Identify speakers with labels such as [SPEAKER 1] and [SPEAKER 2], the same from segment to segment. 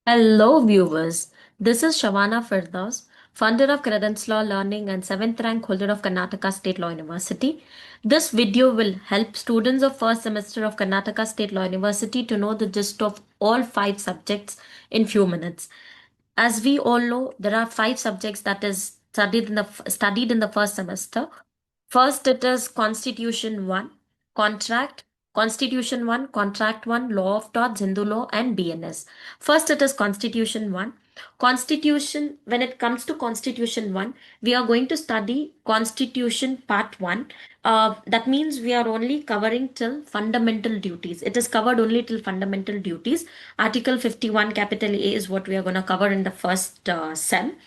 [SPEAKER 1] Hello, viewers. This is Shavana Firdaus, founder of Credence Law Learning and 7th rank holder of Karnataka State Law University. This video will help students of first semester of Karnataka State Law University to know the gist of all five subjects in few minutes. As we all know, there are five subjects that is studied in the first semester. First, it is Constitution 1, Contract, Constitution 1, Contract 1, Law of Torts, Hindu Law, and BNS. First, it is Constitution 1. Constitution, when it comes to Constitution 1, we are going to study Constitution Part 1. That means we are only covering till fundamental duties. It is covered only till fundamental duties. Article 51, capital A, is what we are going to cover in the first sem.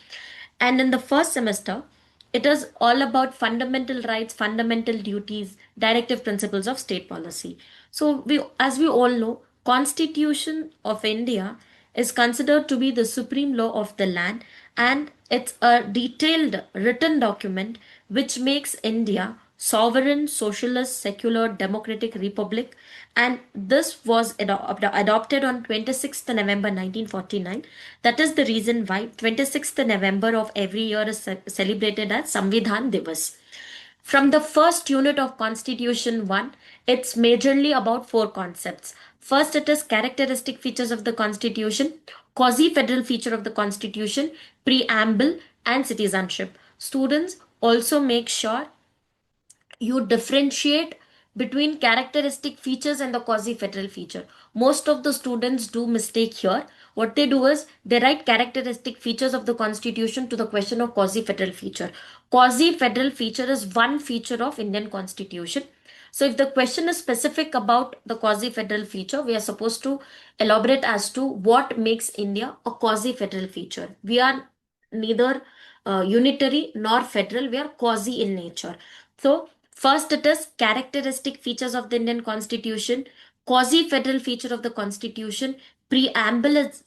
[SPEAKER 1] And in the first semester, it is all about fundamental rights, fundamental duties, directive principles of state policy. So as we all know, Constitution of India is considered to be the supreme law of the land, and it's a detailed written document which makes India sovereign, socialist, secular, democratic republic. And this was adopted on 26th November 1949. That is the reason why 26th November of every year is celebrated as Samvidhan Divas. From the first unit of Constitution 1, it's majorly about four concepts. First, it is characteristic features of the Constitution, quasi federal feature of the Constitution, preamble, and citizenship. Students also make sure you differentiate between characteristic features and the quasi-federal feature. Most of the students do mistake here. What they do is they write characteristic features of the constitution to the question of quasi-federal feature. Quasi-federal feature is one feature of Indian constitution. So if the question is specific about the quasi-federal feature, we are supposed to elaborate as to what makes India a quasi-federal feature. We are neither unitary nor federal, we are quasi in nature. So first, it is characteristic features of the Indian Constitution, quasi-federal feature of the Constitution, preamble is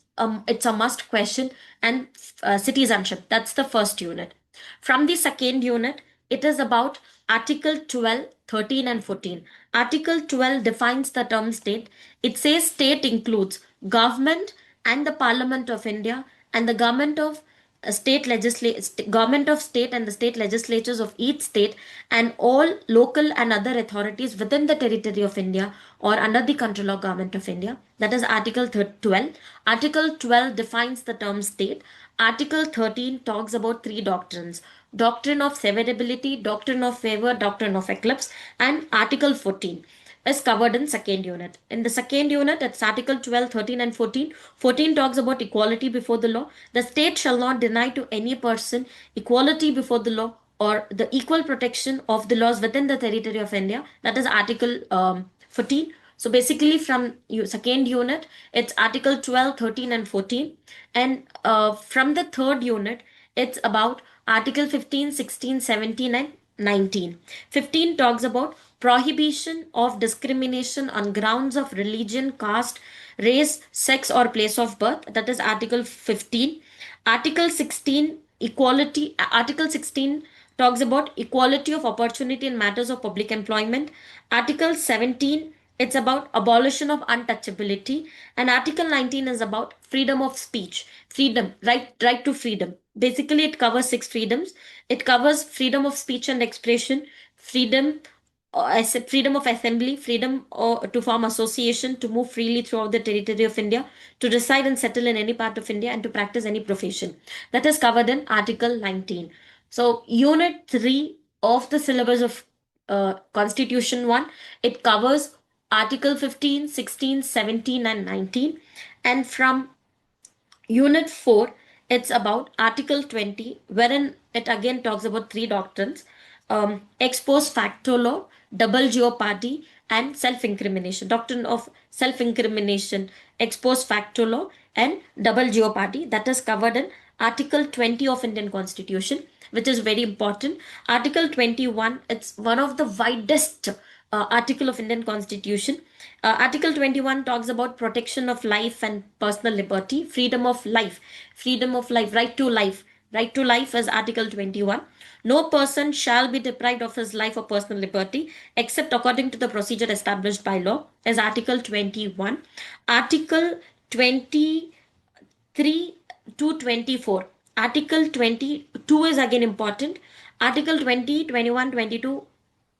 [SPEAKER 1] it's a must question, and citizenship. That's the first unit. From the second unit, it is about Article 12, 13, and 14. Article 12 defines the term state. It says state includes government and the Parliament of India and the government of state and the state legislatures of each state and all local and other authorities within the territory of India or under the control of government of India. That is Article 12. Article 12 defines the term state. Article 13 talks about three doctrines: doctrine of severability, doctrine of favor, doctrine of eclipse, and Article 14 is covered in second unit. In the second unit, it's Article 12, 13, and 14. 14 talks about equality before the law. The state shall not deny to any person equality before the law or the equal protection of the laws within the territory of India. That is Article 14. So basically, from second unit, it's Article 12, 13, and 14. And from the third unit, it's about Article 15, 16, 17, and 19. 15 talks about prohibition of discrimination on grounds of religion, caste, race, sex, or place of birth. That is Article 15. Article 16, equality. Article 16 talks about equality of opportunity in matters of public employment. Article 17, it's about abolition of untouchability. And Article 19 is about freedom of speech, freedom, right to freedom. Basically, it covers six freedoms. It covers freedom of speech and expression, freedom of assembly, freedom to form association, to move freely throughout the territory of India, to reside and settle in any part of India, and to practice any profession. That is covered in Article 19. So, Unit 3 of the syllabus of Constitution 1, it covers Article 15, 16, 17, and 19. And from Unit 4, it's about Article 20, wherein it again talks about three doctrines: ex post facto law, double jeopardy, and self incrimination. Doctrine of self incrimination, ex post facto law, and double jeopardy. That is covered in Article 20 of Indian Constitution, which is very important. Article 21, it's one of the widest article of Indian Constitution. Article 21 talks about protection of life and personal liberty, freedom of life, right to life. Right to life is Article 21. No person shall be deprived of his life or personal liberty except according to the procedure established by law, is Article 21. Article 22 3 to 24. Article 22 is again important. Article 20, 21, 22,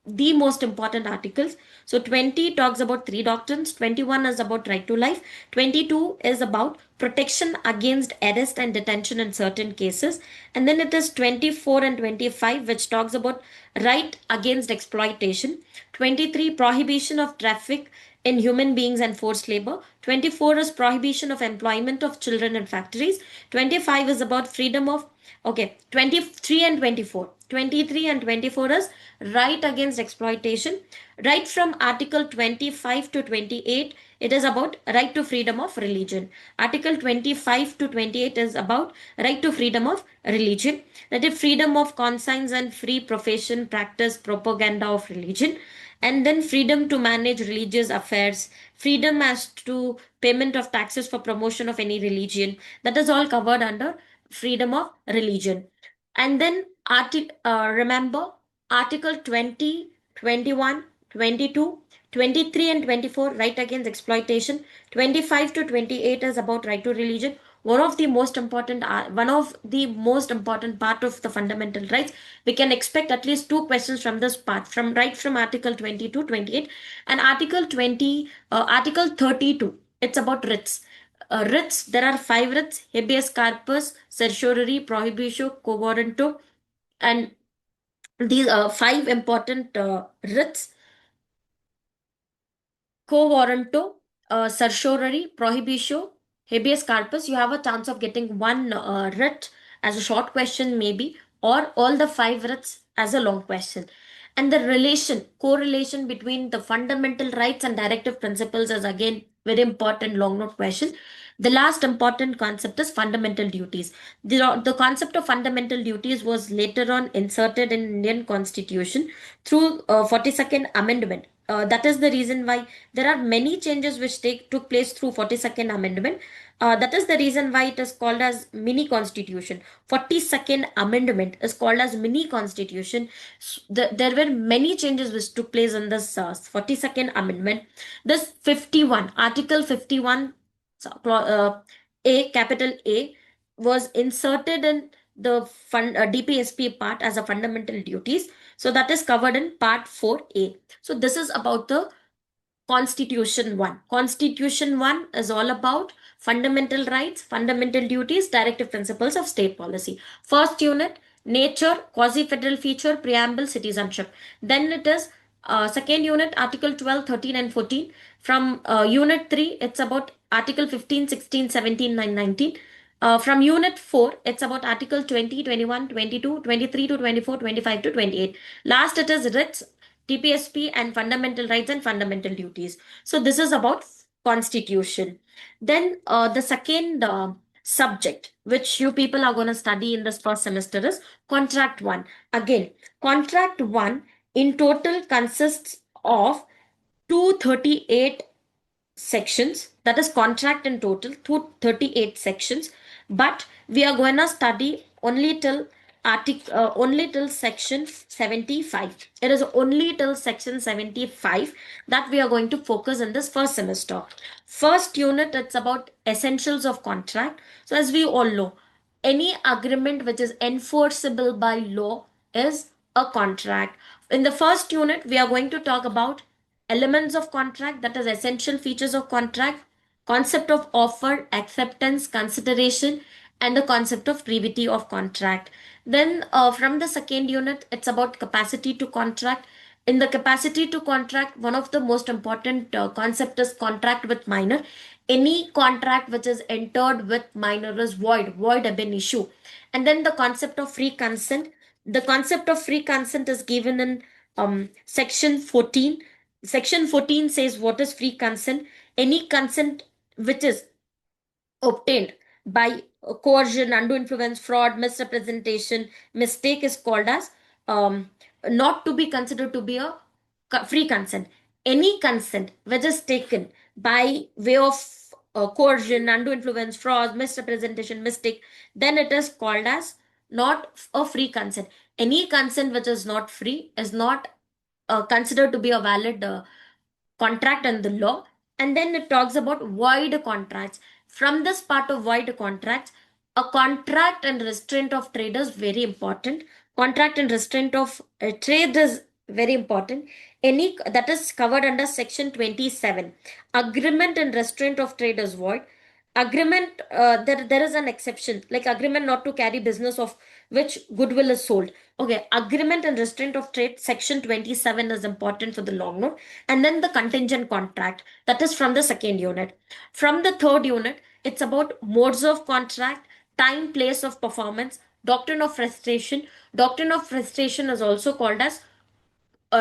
[SPEAKER 1] the most important articles. So 20 talks about three doctrines, 21 is about right to life, 22 is about protection against arrest and detention in certain cases, and then it is 24 and 25 which talks about right against exploitation, 23 prohibition of traffic in human beings and forced labor, 24 is prohibition of employment of children in factories, 25 is about freedom of, okay, 23 and 24, 23 and 24 is right against exploitation. Right from article 25 to 28, it is about right to freedom of religion. Article 25 to 28 is about right to freedom of religion, that is freedom of conscience and free profession, practice, propaganda of religion, and then freedom to manage religious affairs, freedom as to payment of taxes for promotion of any religion, that is all covered under freedom of religion. And then remember article 20, 21, 22, 23 and 24 right against exploitation, 25 to 28 is about right to religion. One of the most important part of the fundamental rights. We can expect at least two questions from this part, from right from article 20 to 28. And article 32, it's about writs. Writs, there are five writs: habeas corpus, certiorari, prohibitio, quo warranto, and these five important writs: quo warranto, certiorari, prohibitio, habeas corpus. You have a chance of getting one writ as a short question, maybe, or all the five writs as a long question. And the correlation between the fundamental rights and directive principles is again very important long note question. The last important concept is fundamental duties. The concept of fundamental duties was later on inserted in Indian Constitution through 42nd Amendment. That is the reason why there are many changes which took place through 42nd Amendment. That is the reason why it is called as mini constitution. 42nd Amendment is called as mini constitution. There were many changes which took place in this 42nd Amendment. This 51, Article 51, A, capital A, was inserted in the DPSP part as a fundamental duties. So that is covered in Part 4A. So this is about the Constitution 1. Constitution 1 is all about fundamental rights, fundamental duties, directive principles of state policy. First unit, nature, quasi-federal feature, preamble, citizenship. Then it is second unit, Article 12, 13 and 14. From unit 3, it's about Article 15, 16, 17, 19. From unit 4, it's about Article 20, 21, 22, 23 to 24, 25 to 28. Last, it is writs, TPSP, and fundamental rights and fundamental duties. So this is about constitution. Then the second subject which you people are going to study in this first semester is contract 1. Again, contract 1 in total consists of 238 sections. That is contract in total 238 sections, but we are going to study only till section 75. It is only till section 75 that we are going to focus in this first semester. First unit, it's about essentials of contract. So as we all know, any agreement which is enforceable by law is a contract. In the first unit, we are going to talk about elements of contract, that is essential features of contract, concept of offer, acceptance, consideration, and the concept of privity of contract. Then from the second unit, it's about capacity to contract. In the capacity to contract, one of the most important concept is contract with minor. Any contract which is entered with minor is void ab initio. And then the concept of free consent. The concept of free consent is given in section 14. Section 14 says what is free consent. Any consent which is obtained by coercion, undue influence, fraud, misrepresentation, mistake is called as not to be considered to be a free consent. Any consent which is taken by way of coercion, undue influence, fraud, misrepresentation, mistake, then it is called as not a free consent. Any consent which is not free is not considered to be a valid contract and the law. And then it talks about void contracts. From this part of void contracts, a contract and restraint of trade is very important. Contract and restraint of trade is very important. Any that is covered under section 27. Agreement and restraint of trade is void. Agreement, there is an exception, like agreement not to carry business of which goodwill is sold. Okay, agreement and restraint of trade, section 27 is important for the long note. And then the contingent contract, that is from the second unit. From the third unit, it's about modes of contract, time, place of performance, doctrine of frustration. Doctrine of frustration is also called as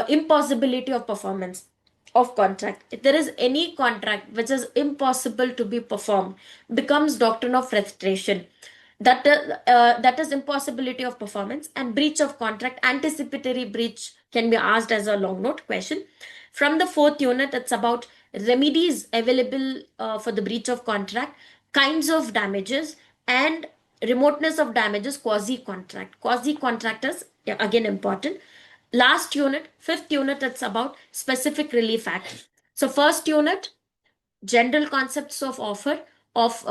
[SPEAKER 1] impossibility of performance of contract. If there is any contract which is impossible to be performed, becomes doctrine of frustration. That is impossibility of performance. And breach of contract, anticipatory breach can be asked as a long note question. From the fourth unit, it's about remedies available for the breach of contract, kinds of damages, and remoteness of damages, quasi contract. Quasi contract is again important. Last unit, fifth unit, it's about specific relief act. So first unit, general concepts of offer, of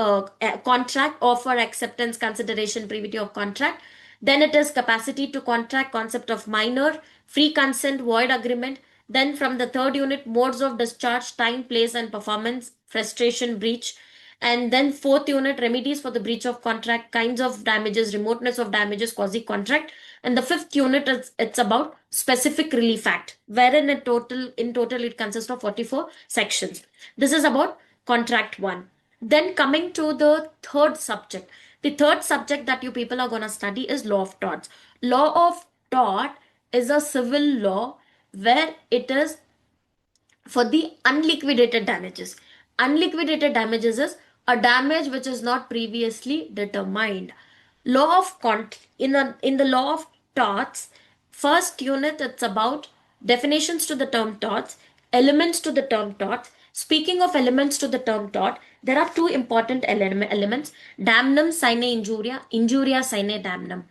[SPEAKER 1] contract, offer, acceptance, consideration, privity of contract. Then it is capacity to contract, concept of minor, free consent, void agreement. Then from the third unit, modes of discharge, time, place, and performance, frustration, breach. And then fourth unit, remedies for the breach of contract, kinds of damages, remoteness of damages, quasi contract. And the fifth unit is it's about specific relief act, wherein in total it consists of 44 sections. This is about contract one. Then coming to the third subject. The third subject that you people are going to study is law of torts. Law of tort is a civil law where it is for the unliquidated damages. Unliquidated damages is a damage which is not previously determined. Law of in the law of torts, first unit it's about definitions to the term torts, elements to the term torts. Speaking of elements to the term tort, there are two important elements: damnum sine injuria, injuria sine damnum.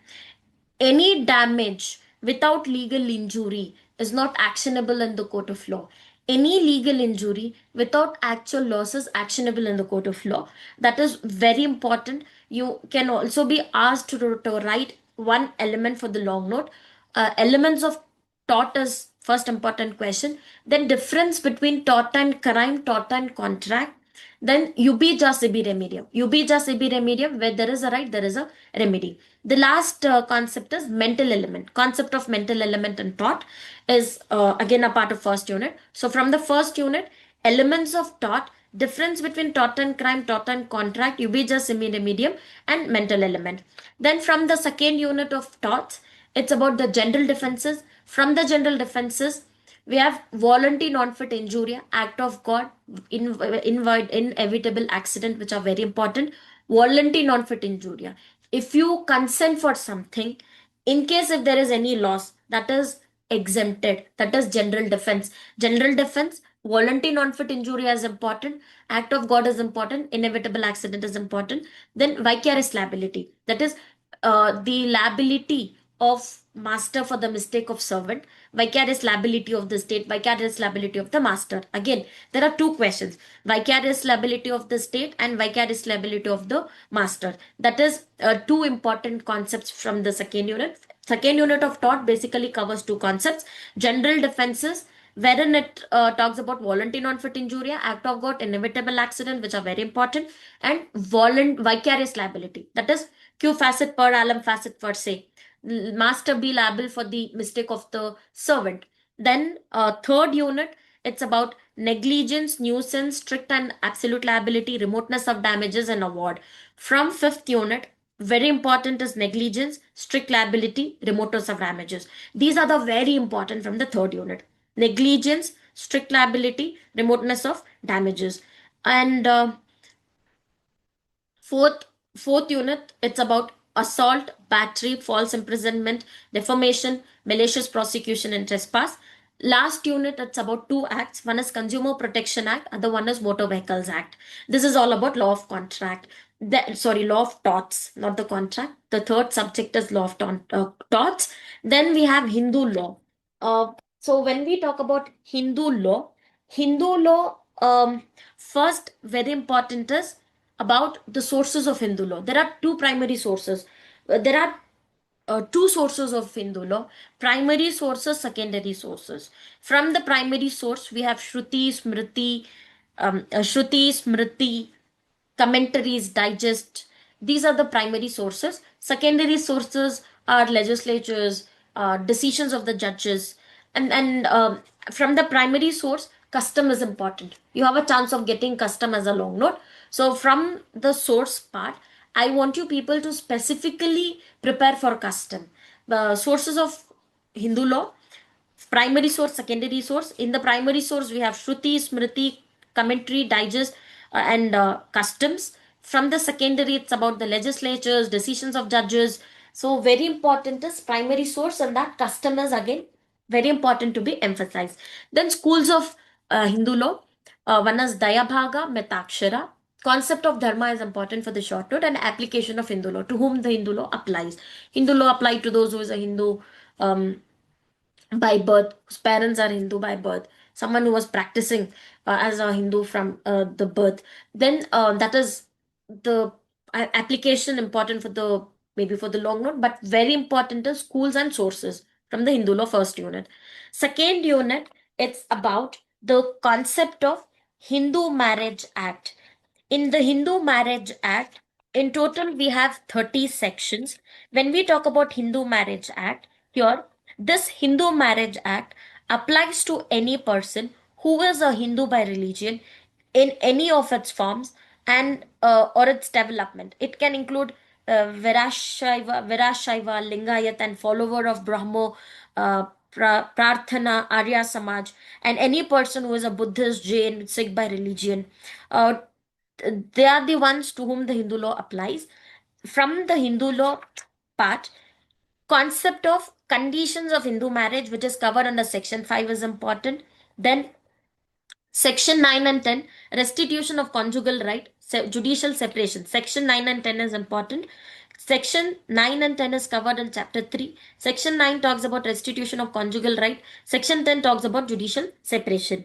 [SPEAKER 1] Any damage without legal injury is not actionable in the court of law. Any legal injury without actual loss is actionable in the court of law. That is very important. You can also be asked to write one element for the long note. Elements of tort is first important question. Then difference between tort and crime, tort and contract. Then ubija sibi remedium. Ubija sibi remedium, where there is a right, there is a remedy. The last concept is mental element. Concept of mental element and tort is again a part of first unit. So from the first unit, elements of tort, difference between tort and crime, tort and contract, ubija sibi remedium, and mental element. Then from the second unit of torts, it's about the general defenses. From the general defenses, we have voluntary non-fit injuria, act of God, inevitable accident, which are very important. Voluntary non-fit injuria. If you consent for something, in case if there is any loss, that is exempted. That is general defense. General defense, voluntary non-fit injuria is important. Act of God is important. Inevitable accident is important. Then vicarious liability. That is the liability of master for the mistake of servant, vicarious liability of the state, vicarious liability of the master. Again, there are two questions: vicarious liability of the state and vicarious liability of the master. That is two important concepts from the second unit. Second unit of tort basically covers two concepts: general defenses, wherein it talks about voluntary non-fit injuria, act of God, inevitable accident, which are very important, and vicarious liability. That is Q facet per allum facet per se. Master be liable for the mistake of the servant. Then third unit, it's about negligence, nuisance, strict and absolute liability, remoteness of damages, and award. From fifth unit, very important is negligence, strict liability, remoteness of damages. These are the very important from the third unit: negligence, strict liability, remoteness of damages. And Fourth, fourth unit, it's about assault, battery, false imprisonment, defamation, malicious prosecution, and trespass. Last unit, it's about two acts. One is Consumer Protection Act, other one is Motor Vehicles Act. This is all about law of contract. Law of torts, not the contract. The third subject is law of torts. Then we have Hindu law. So when we talk about Hindu law, first very important is about the sources of Hindu law. There are two primary sources. There are two sources of Hindu law: primary sources, secondary sources. From the primary source, we have Shruti, Smriti, commentaries, digest. These are the primary sources. Secondary sources are legislatures, decisions of the judges, and from the primary source, custom is important. You have a chance of getting custom as a long note. So from the source part, I want you people to specifically prepare for custom. The sources of Hindu law: primary source, secondary source. In the primary source, we have Shruti, Smriti, commentary, digest, and customs. From the secondary, it's about the legislatures, decisions of judges. So very important is primary source, and that custom is again very important to be emphasized. Then schools of Hindu law. One is Dayabhaga, Metakshara. Concept of dharma is important for the short note, and application of Hindu law, to whom the Hindu law applies. Hindu law apply to those who is a Hindu um, by birth, whose parents are Hindu by birth, someone who was practicing as a Hindu from the birth. Then that is the application important for the, maybe for the long note, but very important is schools and sources from the Hindu law first unit. Second unit, it's about the concept of Hindu Marriage Act. In the Hindu Marriage Act, in total, we have 30 sections. When we talk about Hindu Marriage Act, here, this Hindu Marriage Act applies to any person who is a Hindu by religion in any of its forms and or its development. It can include Virashaiva, Lingayat, and follower of Brahmo, Prarthana, Arya Samaj, and any person who is a Buddhist, Jain, Sikh by religion. Uh, they are the ones to whom the Hindu law applies. From the Hindu law part, concept of conditions of Hindu marriage, which is covered under Section 5, is important. Then Section 9 and 10, restitution of conjugal right, judicial separation. Section 9 and 10 is important. Section 9 and 10 is covered in Chapter 3. Section 9 talks about restitution of conjugal right. Section 10 talks about judicial separation.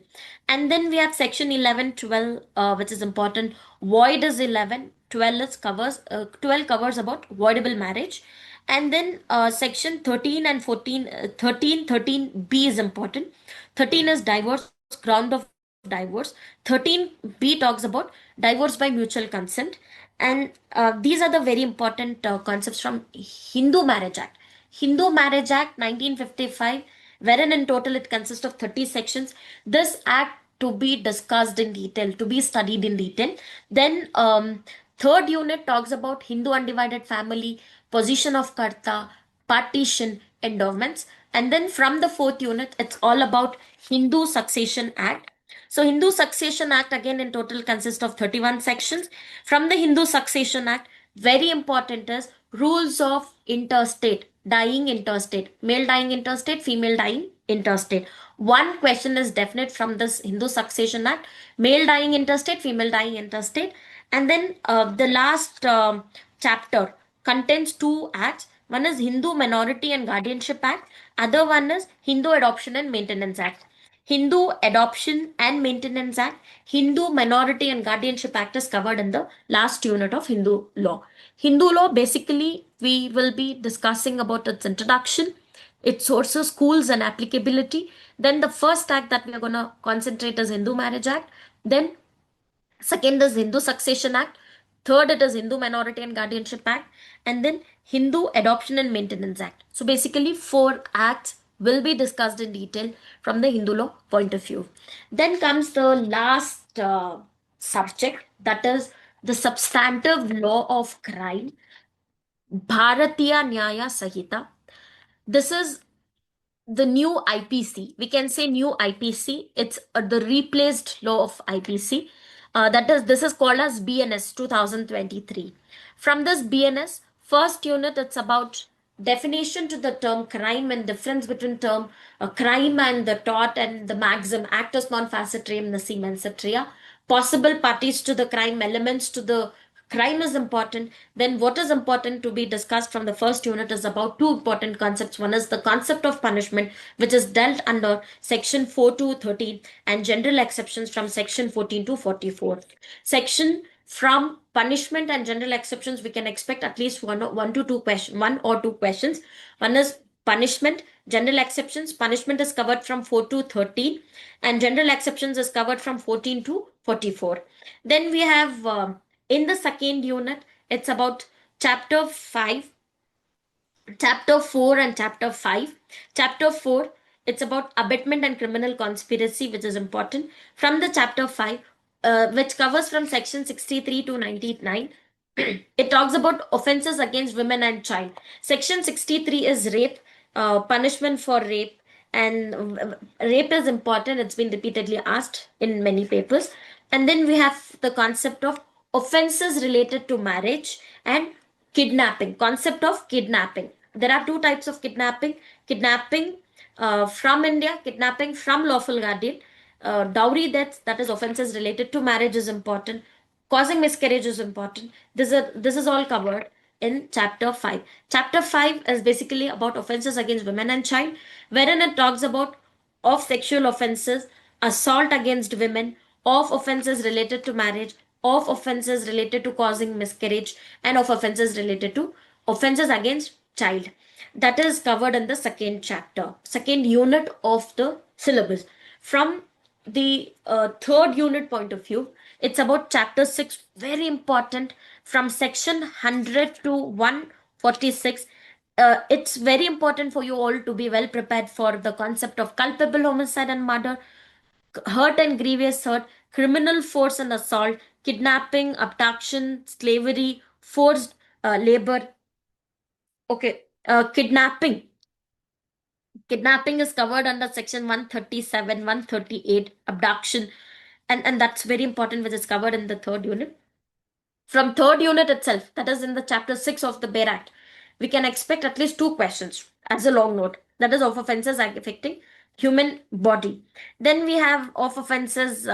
[SPEAKER 1] And then we have Section 11, 12, which is important. Void is 11. 12 covers about voidable marriage. And then Section 13 and 14, 13b is important. 13 is divorce, ground of divorce. 13b talks about divorce by mutual consent. And these are the very important concepts from Hindu Marriage Act. Hindu Marriage Act 1955, wherein in total it consists of 30 sections. This act to be discussed in detail, to be studied in detail. Then third unit talks about Hindu undivided family, position of Karta, partition, endowments. And then from the fourth unit, it's all about Hindu Succession Act. So Hindu Succession Act again in total consists of 31 sections. From the Hindu Succession Act, very important is rules of interstate, dying interstate, male dying interstate, female dying interstate. One question is definite from this Hindu Succession Act: male dying interstate, female dying interstate. And then the last chapter contains two acts. One is Hindu Minority and Guardianship Act. Other one is Hindu Adoption and Maintenance Act. Hindu Adoption and Maintenance Act, Hindu Minority and Guardianship Act is covered in the last unit of Hindu law. Hindu law, basically, we will be discussing about its introduction, its sources, schools, and applicability. Then the first act that we are going to concentrate is Hindu Marriage Act. Then second is Hindu Succession Act. Third, it is Hindu Minority and Guardianship Act. And then Hindu Adoption and Maintenance Act. So basically, four acts will be discussed in detail from the Hindu law point of view. Then comes the last subject, that is the substantive law of crime, Bharatiya Nyaya Sanhita. This is the new IPC. We can say new IPC. It's the replaced law of IPC. This is called as BNS 2023. From this BNS, first unit, it's about definition to the term crime and difference between term crime and the tort and the maxim actus non facit reum nisi mensat rea. Possible parties to the crime, elements to the crime is important. Then what is important to be discussed from the first unit is about two important concepts. One is the concept of punishment, which is dealt under section 4 to 13, and general exceptions from section 14 to 44. Section From punishment and general exceptions, we can expect at least one or two questions. One is punishment, general exceptions. Punishment is covered from 4 to 13, and general exceptions is covered from 14 to 44. Then we have in the second unit, it's about chapter 5, chapter 4 and chapter 5. Chapter 4, it's about abatement and criminal conspiracy, which is important. From the chapter 5, which covers from section 63 to 99, it talks about offenses against women and child. Section 63 is rape, punishment for rape. And rape is important, it's been repeatedly asked in many papers. And then we have the concept of offenses related to marriage and kidnapping. Concept of kidnapping, there are two types of kidnapping: kidnapping from India, kidnapping from lawful guardian. Dowry deaths, that is offenses related to marriage, is important. Causing miscarriage is important. This is all covered in chapter 5. Chapter 5 is basically about offenses against women and child, wherein it talks about of sexual offenses, assault against women, of offenses related to marriage, of offenses related to causing miscarriage, and of offenses related to offenses against child. That is covered in the second chapter, second unit of the syllabus. From the third unit point of view, it's about chapter 6, very important, from section 100 to 146. It's very important for you all to be well prepared for the concept of culpable homicide and murder, hurt and grievous hurt, criminal force and assault, kidnapping, abduction, slavery, forced labor. Okay, kidnapping is covered under section 137, 138, abduction, and that's very important, which is covered in the third unit. From third unit itself, that is in the chapter 6 of the Bear Act, we can expect at least two questions as a long note. That is of offenses affecting human body. Then we have of offenses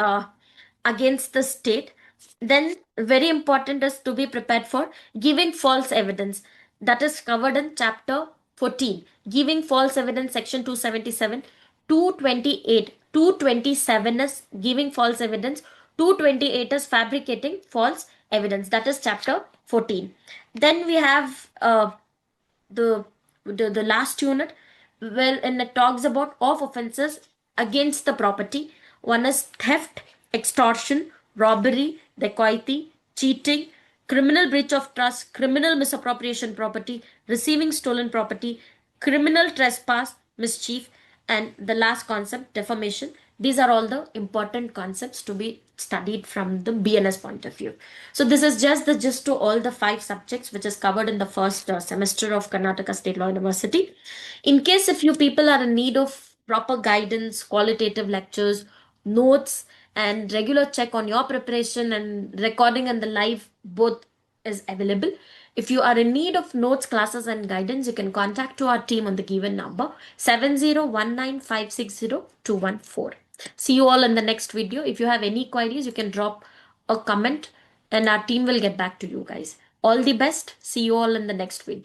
[SPEAKER 1] against the state. Then very important is to be prepared for giving false evidence. That is covered in chapter 14. Giving false evidence, section 277, 228. 227 is giving false evidence. 228 is fabricating false evidence. That is chapter 14. Then we have the, the last unit, and it talks about of offenses against the property. One is theft, extortion, robbery, dacoity, cheating, criminal breach of trust, criminal misappropriation property, receiving stolen property, criminal trespass, mischief, and the last concept, defamation. These are all the important concepts to be studied from the BNS point of view. So this is just the gist to all the 5 subjects which is covered in the first semester of Karnataka State Law University. In case if you people are in need of proper guidance, qualitative lectures, notes, and regular check on your preparation, and recording and the live both is available. If you are in need of notes, classes, and guidance, you can contact to our team on the given number 7019560214. See you all in the next video. If you have any queries, you can drop a comment and our team will get back to you guys. All the best. See you all in the next video.